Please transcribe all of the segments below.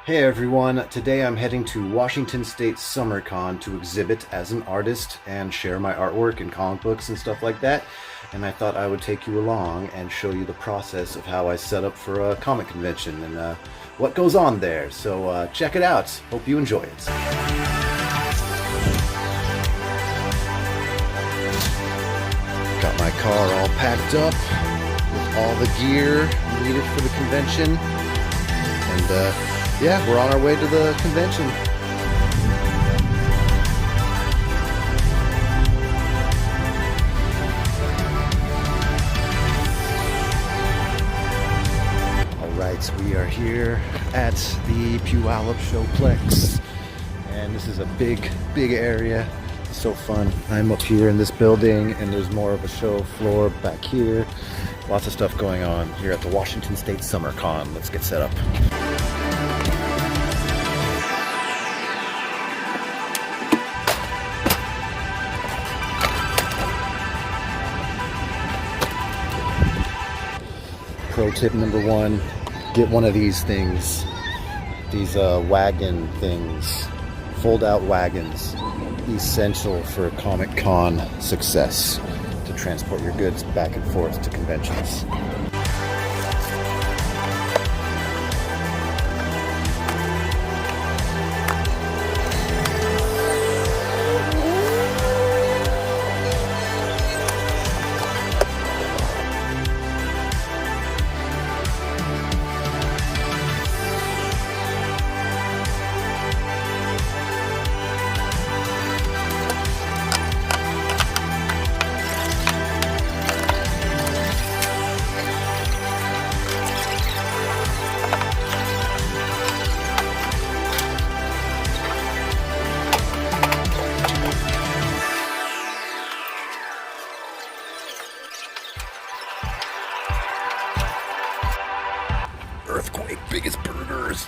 Hey everyone, today I'm heading to Washington State SummerCon to exhibit as an artist and share my artwork and comic books and stuff like that. And I thought I would take you along and show you the process of how I set up for a comic convention and what goes on there. So check it out. Hope you enjoy it. Got my car all packed up with all the gear needed for the convention. And yeah, we're on our way to the convention. Alright, we are here at the Puyallup Showplex. And this is a big area. It's so fun. I'm up here in this building and there's more of a show floor back here. Lots of stuff going on here at the Washington State SummerCon. Let's get set up. Pro tip number one, get one of these things. These wagon things. Fold out wagons. Essential for Comic Con success to transport your goods back and forth to conventions. Earthquake, biggest burgers.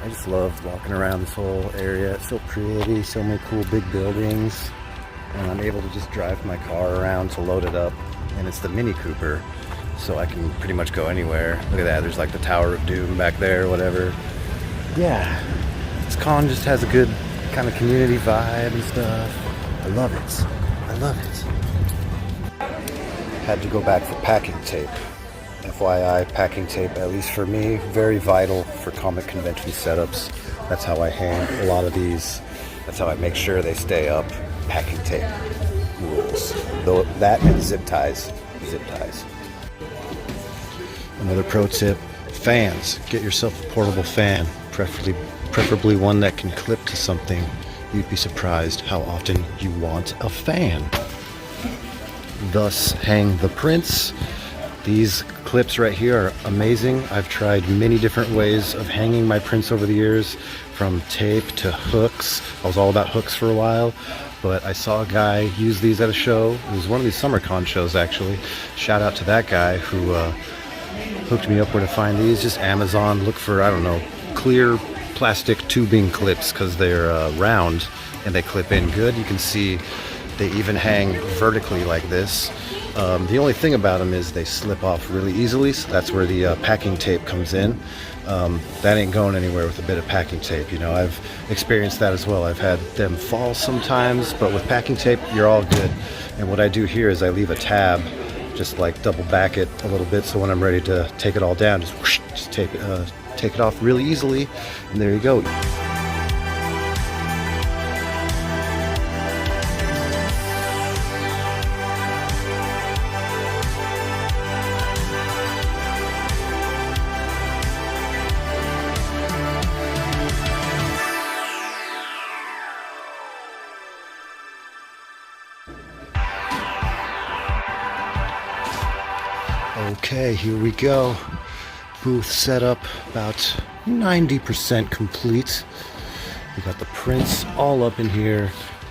I just love walking around this whole area. It's so pretty, so many cool big buildings. And I'm able to just drive my car around to load it up. And it's the Mini Cooper, so I can pretty much go anywhere. Look at that, there's like the Tower of Doom back there, whatever. Yeah, this con just has a good kind of community vibe and stuff. I love it. I love it. Had to go back for packing tape. FYI, packing tape, at least for me, very vital for comic convention setups. That's how I hang a lot of these. That's how I make sure they stay up. Packing tape rules. Though that and zip ties. Zip ties. Another pro tip, fans. Get yourself a portable fan, preferably one that can clip to something. You'd be surprised how often you want a fan. Thus, hang the prints. These clips right here are amazing. I've tried many different ways of hanging my prints over the years, from tape to hooks. I was all about hooks for a while, but I saw a guy use these at a show. It was one of these SummerCon shows, actually. Shout out to that guy who hooked me up where to find these. Just Amazon, look for, I don't know, clear plastic tubing clips, because they're round and they clip in good. You can see they even hang vertically like this. The only thing about them is they slip off really easily, so that's where the packing tape comes in. That ain't going anywhere with a bit of packing tape. You know, I've experienced that as well. I've had them fall sometimes, but with packing tape, you're all good. And what I do here is I leave a tab, just like double back it a little bit, so when I'm ready to take it all down, just whoosh, just take it off really easily, and there you go. Okay, here we go. Booth setup about 90% complete. We got the prints all up in here.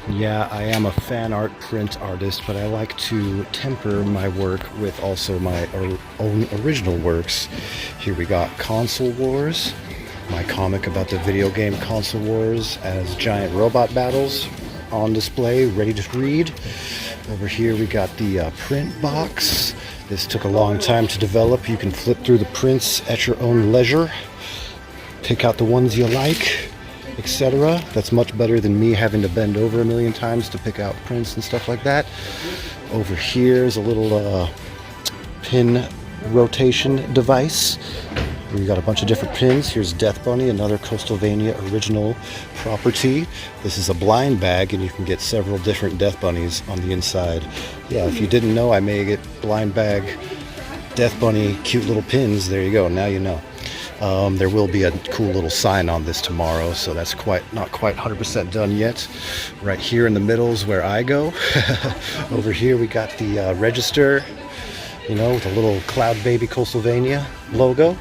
Yeah, I am a fan art print artist, but I like to temper my work with also my own original works. Here we got Console Wars, my comic about the video game Console Wars as giant robot battles on display, ready to read. Over here we got the print box. This took a long time to develop. You can flip through the prints at your own leisure. pick out the ones you like, etc. That's much better than me having to bend over a million times to pick out prints and stuff like that. Over here is a little pin rotation device. We got a bunch of different pins. Here's Death Bunny, another Coastalvania original property. This is a blind bag, and you can get several different Death Bunnies on the inside. Yeah, if you didn't know, I may get blind bag Death Bunny cute little pins. There you go, now you know. There will be a cool little sign on this tomorrow, so that's not quite 100% done yet. Right here in the middle is where I go. Over here we got the register, you know, with a little Cloud Baby Coastalvania logo.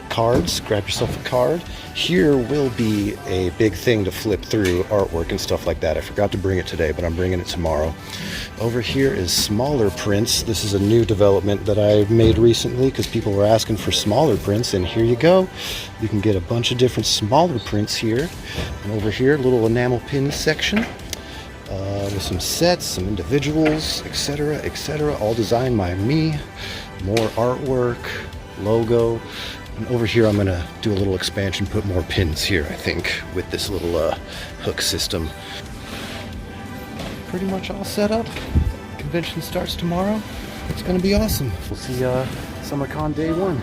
Cards, grab yourself a card. Here will be a big thing to flip through, artwork and stuff like that. I forgot to bring it today, but I'm bringing it tomorrow. Over here is smaller prints. This is a new development that I made recently because people were asking for smaller prints, and here you go. You can get a bunch of different smaller prints here. And over here, little enamel pin section with some sets, some individuals, etc., all designed by me. More artwork, logo. And over here I'm gonna do a little expansion, put more pins here, I think, with this little hook system. Pretty much all set up. Convention starts tomorrow. It's gonna be awesome. We'll see SummerCon day one.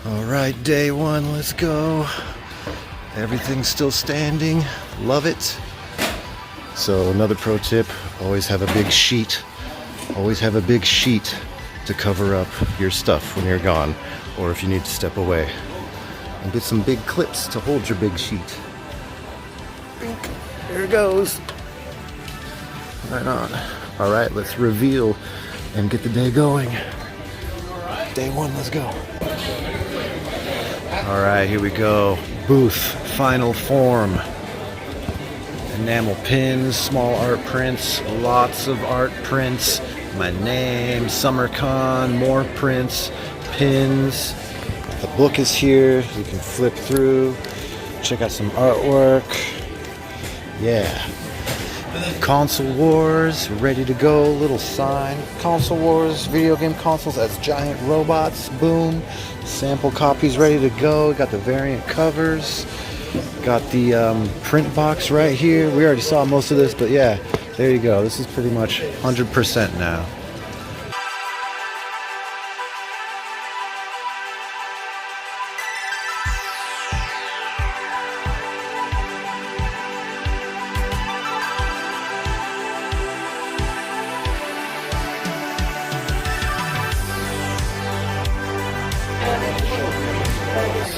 All right, day one, let's go. Everything's still standing. Love it. So another pro tip, always have a big sheet. Always have a big sheet to cover up your stuff when you're gone, or if you need to step away. And get some big clips to hold your big sheet. There it goes. Right on. All right, let's reveal and get the day going. Day one, let's go. All right, here we go. Booth, final form. Enamel pins, small art prints, lots of art prints. My name, SummerCon, more prints, pins. The book is here. You can flip through, check out some artwork. Yeah. Console Wars, ready to go. Little sign. Console Wars, video game consoles as giant robots. Boom. Sample copies ready to go. Got the variant covers. Got the print box right here. We already saw most of this, but yeah, there you go. This is pretty much 100% now.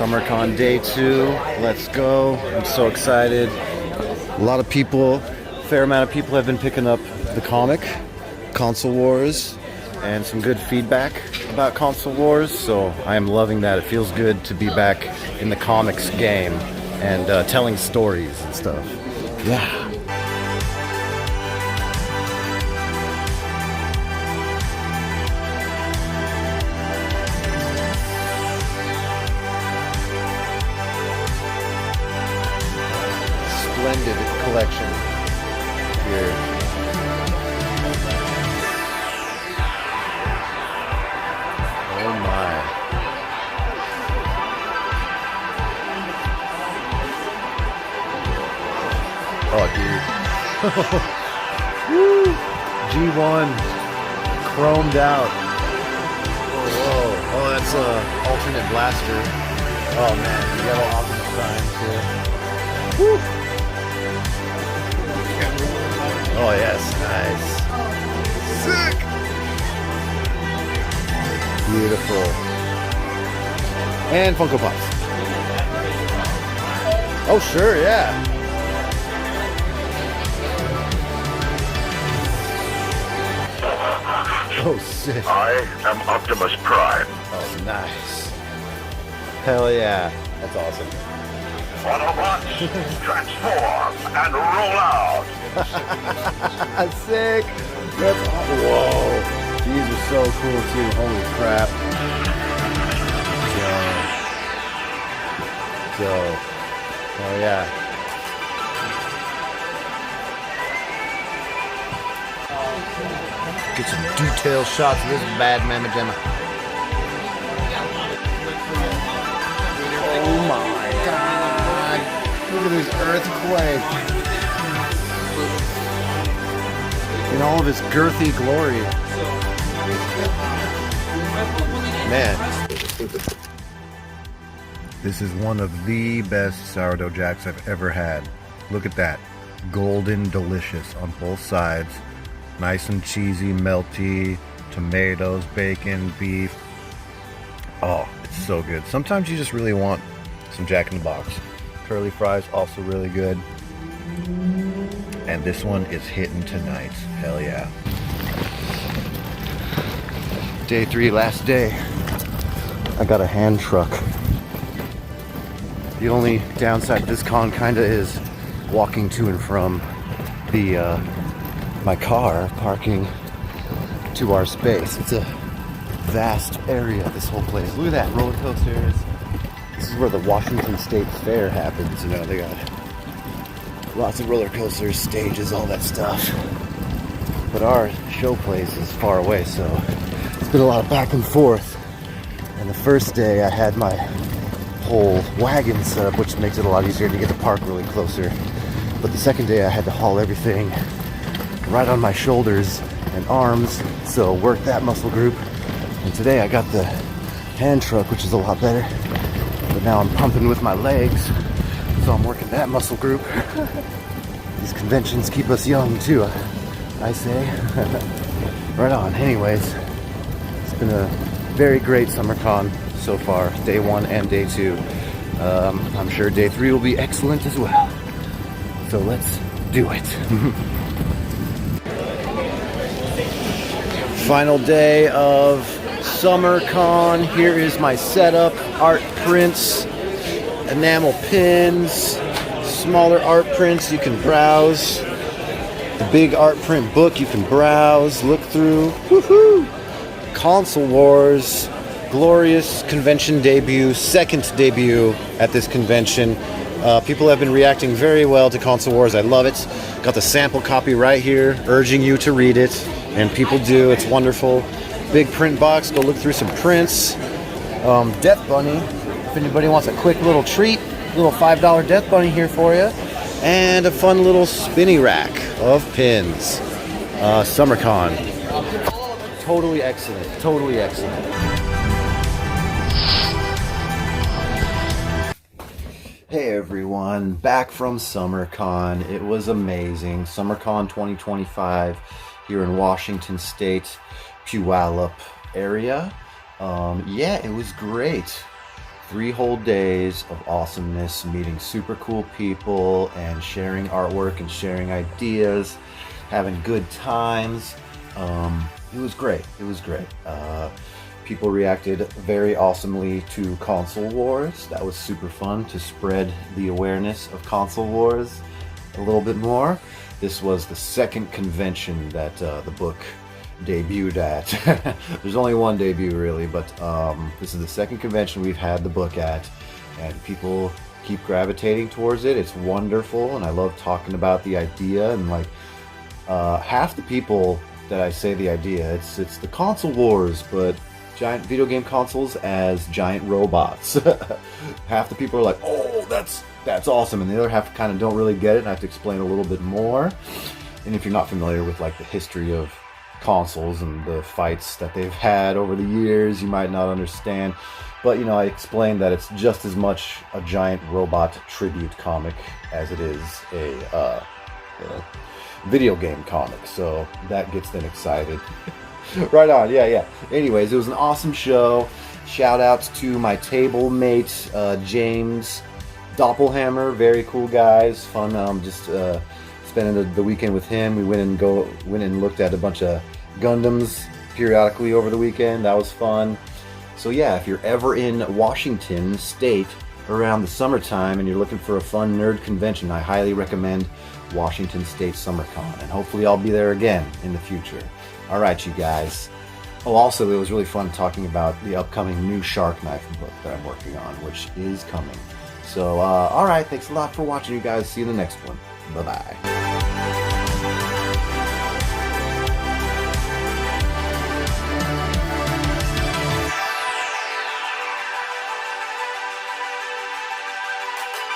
SummerCon day 2, let's go. I'm so excited. A lot of people, fair amount of people have been picking up the comic, Console Wars, and some good feedback about Console Wars, so I am loving that. It feels good to be back in the comics game and telling stories and stuff. Yeah. Splendid collection here. Oh my. Oh dude. Woo! G1 chromed out. Oh, whoa. Oh, that's a alternate blaster. Oh man, the yellow Optimus Prime too. Woo! Oh yes, nice. Sick! Beautiful. And Funko Pops. Oh sure, yeah. Oh sick. I am Optimus Prime. Oh nice. Hell yeah. That's awesome. Autobots, transform and roll out. Sick. That's awesome. Whoa. These are so cool too. Holy crap. Go. Oh yeah. Get some detailed shots of this bad mamma jamma. Look at this earthquake in all of its girthy glory. Man, this is one of the best sourdough jacks I've ever had. Look at that. Golden delicious on both sides. Nice and cheesy, melty, tomatoes, bacon, beef. Oh, it's so good. Sometimes you just really want some Jack in the Box. Curly fries, also really good. And this one is hitting tonight. Hell yeah. Day 3, last day. I got a hand truck. The only downside to this con kinda is walking to and from the my car, parking to our space. It's a vast area, this whole place. Look at that, roller coasters. This is where the Washington State Fair happens, you know, they got lots of roller coasters, stages, all that stuff. But our show place is far away, so it's been a lot of back and forth. And the first day I had my whole wagon set up, which makes it a lot easier to get to park really closer. But the second day I had to haul everything right on my shoulders and arms, so work that muscle group. And today I got the hand truck, which is a lot better. But now I'm pumping with my legs, so I'm working that muscle group. These conventions keep us young too, I say. Right on. Anyways, it's been a very great SummerCon so far, day 1 and day 2. I'm sure day 3 will be excellent as well. So let's do it. Final day of SummerCon. Here is my setup. Art prints, enamel pins, smaller art prints you can browse. The big art print book you can browse, look through. Woohoo! Console Wars, glorious convention debut, second debut at this convention. People have been reacting very well to Console Wars. I love it. Got the sample copy right here, urging you to read it. And people do. It's wonderful. Big print box. Go look through some prints. Death Bunny. If anybody wants a quick little treat, little $5 Death Bunny here for you. And a fun little spinny rack of pins. SummerCon. Totally excellent. Totally excellent. Hey everyone, back from SummerCon. It was amazing. SummerCon 2025 here in Washington State, Puyallup area. Yeah, it was great. 3 whole days of awesomeness, meeting super cool people and sharing artwork and sharing ideas, having good times. It was great. It was great. People reacted very awesomely to Console Wars. That was super fun to spread the awareness of Console Wars a little bit more. This was the second convention that the book debuted at. There's only one debut really, but this is the second convention we've had the book at, and people keep gravitating towards it. It's wonderful, and I love talking about the idea. And like half the people that I say the idea, it's the Console Wars, but giant video game consoles as giant robots. Half the people are like, oh, that's awesome, and the other half kind of don't really get it, and I have to explain a little bit more. And if you're not familiar with like the history of consoles and the fights that they've had over the years, you might not understand. But you know, I explained that it's just as much a giant robot tribute comic as it is a video game comic, so that gets them excited. Right on, yeah. Anyways, it was an awesome show. Shout outs to my table mate, James Doppelhammer. Very cool guys. Fun, just spending the weekend with him. We went and looked at a bunch of Gundams periodically over the weekend. That was fun. So yeah, if you're ever in Washington State around the summertime and you're looking for a fun nerd convention, I highly recommend Washington State SummerCon, and hopefully I'll be there again in the future. All right, you guys. Oh, also, it was really fun talking about the upcoming new Shark Knife book that I'm working on, which is coming. So, all right, thanks a lot for watching, you guys. See you in the next one. Bye-bye.